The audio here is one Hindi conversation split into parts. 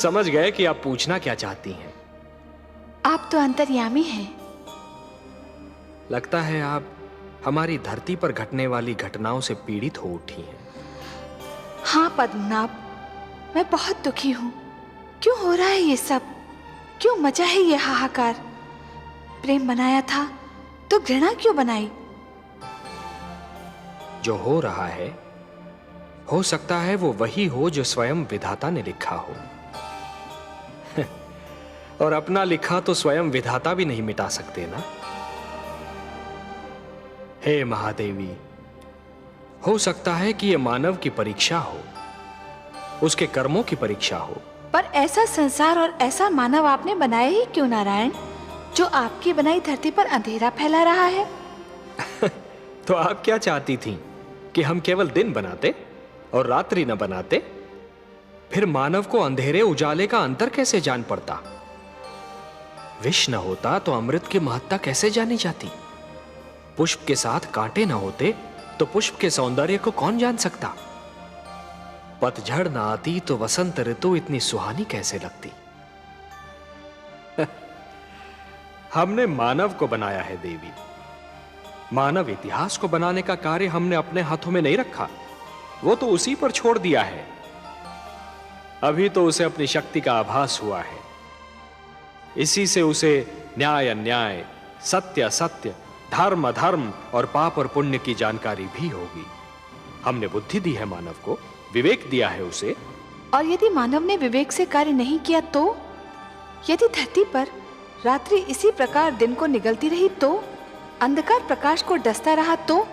समझ गए कि आप पूछना क्या चाहती हैं। आप तो अंतर्यामी हैं। लगता है आप हमारी धरती पर घटने वाली घटनाओं से पीड़ित हो उठी हैं। हाँ पद्मनाभ, मैं बहुत दुखी हूँ। क्यों हो रहा है ये सब? क्यों मचा है ये हाहाकार? प्रेम बनाया था तो घृणा क्यों बनाई? जो हो रहा है, हो सकता है वो वही हो जो स्वयं विधाता ने लिखा हो। और अपना लिखा तो स्वयं विधाता भी नहीं मिटा सकते ना। हे महादेवी, हो सकता है कि यह मानव की परीक्षा हो, उसके कर्मों की परीक्षा हो। पर ऐसा संसार और ऐसा मानव आपने बनाया ही क्यों नारायण, जो आपकी बनाई धरती पर अंधेरा फैला रहा है? तो आप क्या चाहती थीं कि हम केवल दिन बनाते और रात्रि न बनाते? फिर मानव को अंधेरे उजाले का अंतर कैसे जान पड़ता? विष न होता तो अमृत की महत्ता कैसे जानी जाती? पुष्प के साथ कांटे न होते तो पुष्प के सौंदर्य को कौन जान सकता? पतझड़ न आती तो वसंत ऋतु इतनी सुहानी कैसे लगती? हमने मानव को बनाया है देवी। मानव इतिहास को बनाने का कार्य हमने अपने हाथों में नहीं रखा, वो तो उसी पर छोड़ दिया है। अभी तो उसे अपनी शक्ति का आभास हुआ है। इसी से उसे न्याय अन्याय, सत्य असत्य, धर्म अधर्म और पाप और पुण्य की जानकारी भी होगी। हमने बुद्धि दी है मानव को, विवेक दिया है उसे। और यदि मानव ने विवेक से कार्य नहीं किया तो? यदि धरती पर रात्रि इसी प्रकार दिन को निगलती रही तो? अंधकार प्रकाश को डसता रहा तो?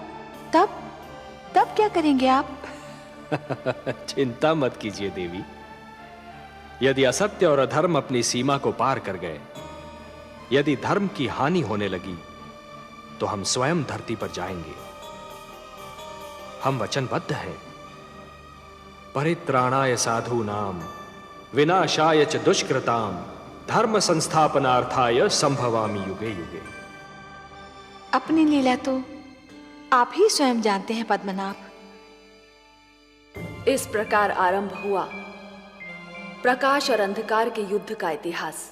तब क्या करेंगे आप? चिंता मत कीजिए देवी। यदि असत्य और अधर्म अपनी सीमा को पार कर गए, यदि धर्म की हानि होने लगी, तो हम स्वयं धरती पर जाएंगे। हम वचनबद्ध हैं। परित्राणाय साधूनाम विनाशाय च दुष्कृताम धर्म संस्थापनार्थाय संभवामि युगे युगे। अपनी लीला तो आप ही स्वयं जानते हैं पद्मनाभ। इस प्रकार आरंभ हुआ प्रकाश और अंधकार के युद्ध का इतिहास।